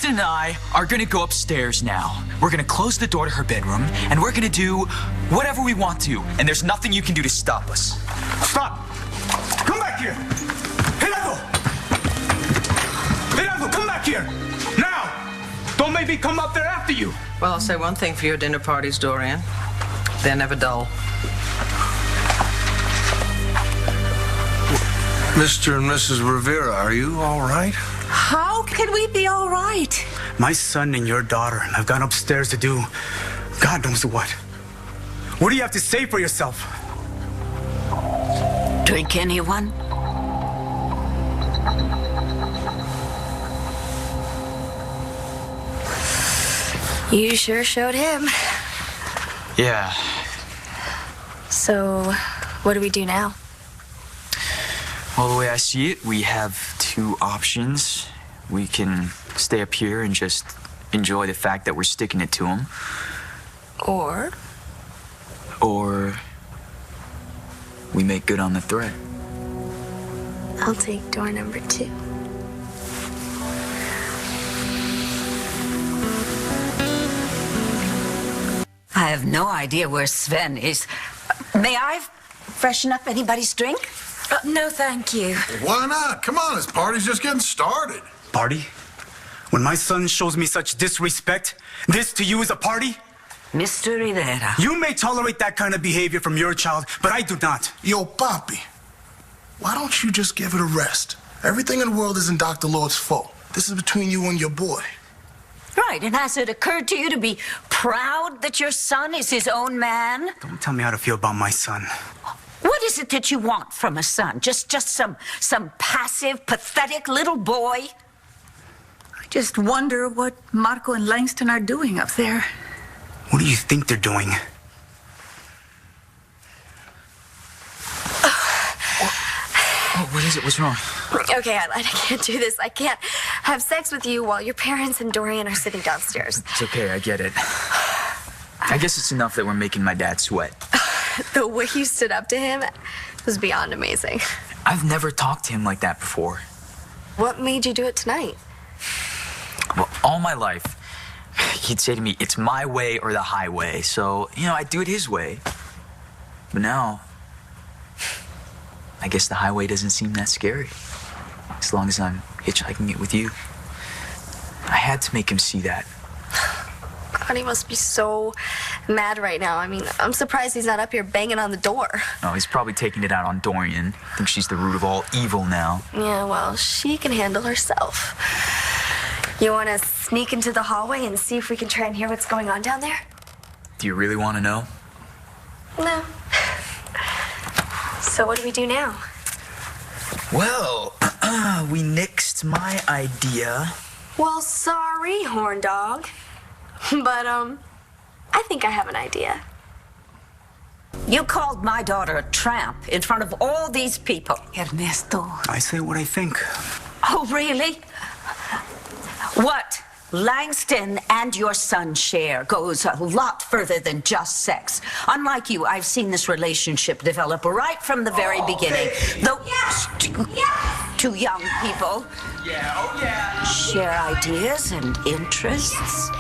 Langston and I are gonna go upstairs now. We're gonna close the door to her bedroom, and we're gonna do whatever we want to, and there's nothing you can do to stop us. Stop! Come back here! Gerardo! Gerardo, come back here! Now! Don't make me come up there after you! Well, I'll say one thing for your dinner parties, Dorian. They're never dull. Mr. and Mrs. Rivera, are you all right? How can we be all right? My son and your daughter have gone upstairs to do God knows what. What do you have to say for yourself? Drink, anyone? You sure showed him. Yeah. So, what do we do now? Well, the way I see it, we have two options. We can stay up here and just enjoy the fact that we're sticking it to him. Or we make good on the threat. I'll take door number 2. I have no idea where Sven is. May I freshen up anybody's drink? No, thank you. Why not? Come on, this party's just getting started. Party? When my son shows me such disrespect, this to you is a party? Mr. Rivera. You may tolerate that kind of behavior from your child, but I do not. Yo, Papi, why don't you just give it a rest? Everything in the world isn't Dr. Lord's fault. This is between you and your boy. Right, and has it occurred to you to be proud that your son is his own man? Don't tell me how to feel about my son. What is it that you want from a son? Just some passive, pathetic little boy? I just wonder what Markko and Langston are doing up there. What do you think they're doing? Oh, what is it? What's wrong? Okay, I can't do this. I can't have sex with you while your parents and Dorian are sitting downstairs. It's okay, I get it. I guess it's enough that we're making my dad sweat. The way you stood up to him was beyond amazing. I've never talked to him like that before. What made you do it tonight? Well, all my life, he'd say to me, it's my way or the highway. So, I do it his way. But now, I guess the highway doesn't seem that scary. As long as I'm hitchhiking it with you. I had to make him see that. God, he must be so mad right now. I mean, I'm surprised he's not up here banging on the door. Oh, he's probably taking it out on Dorian. Thinks she's the root of all evil now. Yeah, well, she can handle herself. You want to sneak into the hallway and see if we can try and hear what's going on down there? Do you really want to know? No. So what do we do now? Well, we nixed my idea. Well, sorry, horn dog. But, I think I have an idea. You called my daughter a tramp in front of all these people. Ernesto. I say what I think. Oh, really? What Langston and your son share goes a lot further than just sex. Unlike you, I've seen this relationship develop right from the very beginning. Though two young people share ideas and interests.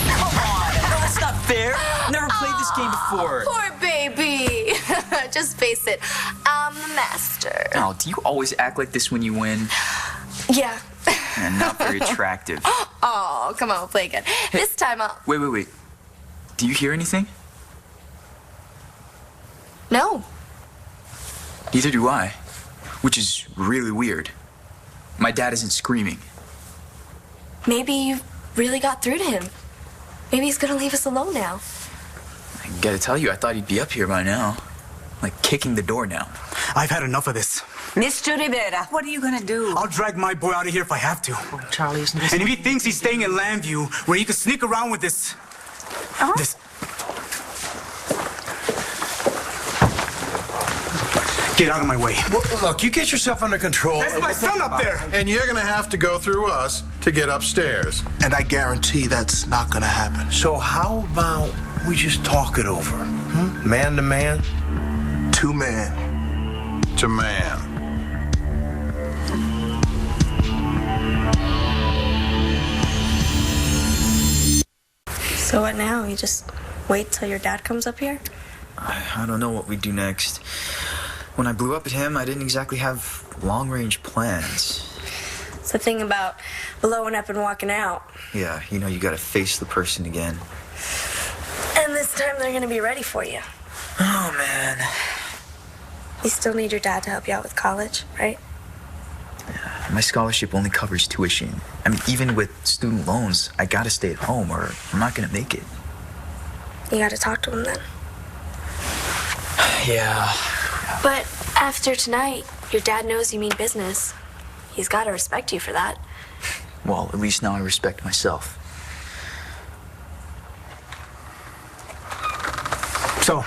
Come on, no, that's not fair. Never played this game before. Poor baby. Just face it, I'm the master. Oh, do you always act like this when you win? Yeah. And not very attractive. Oh, come on, we'll play again. Hey, this time I'll... Wait. Do you hear anything? No. Neither do I. Which is really weird. My dad isn't screaming. Maybe you really got through to him. Maybe he's gonna leave us alone now. I gotta tell you, I thought he'd be up here by now. Like kicking the door down. I've had enough of this. Mr. Rivera. What are you gonna do? I'll drag my boy out of here if I have to. Oh, Charlie, isn't this... And if he thinks he's staying in Lambview, where he can sneak around with this... This... Get out of my way. Well, look, you get yourself under control. That's my son up there! And you're gonna have to go through us to get upstairs. And I guarantee that's not gonna happen. So how about we just talk it over? Man to man? To man. To man. So what now? You just wait till your dad comes up here? I don't know what we'd do next. When I blew up at him, I didn't exactly have long-range plans. It's the thing about blowing up and walking out. Yeah, you know, you gotta face the person again. And this time they're gonna be ready for you. Oh, man. You still need your dad to help you out with college, right? My scholarship only covers tuition. I mean, even with student loans, I gotta stay at home or I'm not gonna make it. You gotta talk to him then. Yeah. But after tonight, your dad knows you mean business. He's gotta respect you for that. Well, at least now I respect myself. So,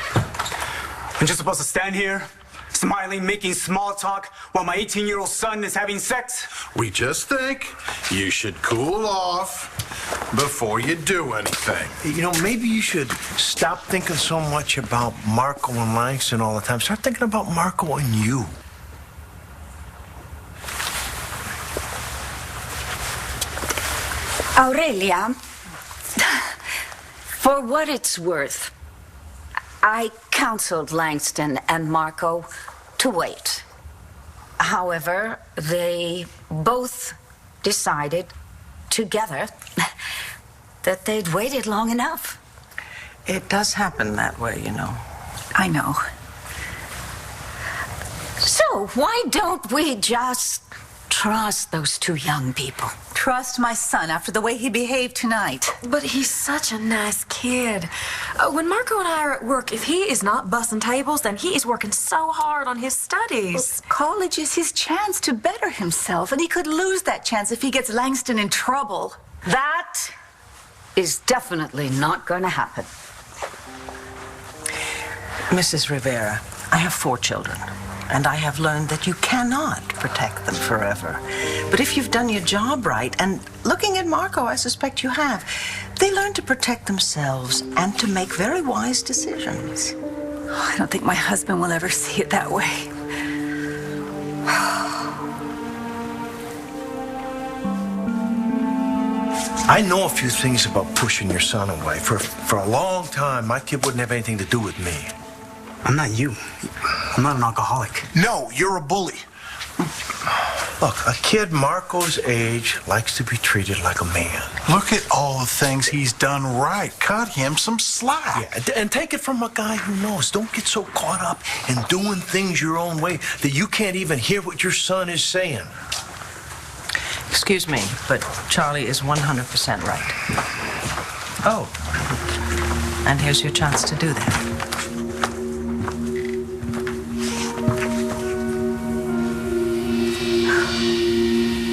I'm just supposed to stand here, smiling, making small talk, while my 18-year-old son is having sex? We just think you should cool off before you do anything. You know, maybe you should stop thinking so much about Markko and Langston all the time. Start thinking about Markko and you. Aurelia, for what it's worth, I counseled Langston and Markko to wait. However, they both decided together that they'd waited long enough. It does happen that way, you know. I know. So why don't we just trust those two young people? Trust my son after the way he behaved tonight. But he's such a nice kid. When Markko and I are at work, if he is not bussing tables, then he is working so hard on his studies. College is his chance to better himself, and he could lose that chance if he gets Langston in trouble. That is definitely not going to happen. Mrs. Rivera, I have 4 children, and I have learned that you cannot protect them forever. But if you've done your job right, and looking at Markko, I suspect you have, they learn to protect themselves and to make very wise decisions. I don't think my husband will ever see it that way. I know a few things about pushing your son away. For a long time, my kid wouldn't have anything to do with me. I'm not you. I'm not an alcoholic. No, you're a bully. Look, a kid Markko's age likes to be treated like a man. Look at all the things he's done right. Cut him some slack. Yeah, and take it from a guy who knows. Don't get so caught up in doing things your own way that you can't even hear what your son is saying. Excuse me, but Charlie is 100% right. Oh, and here's your chance to do that.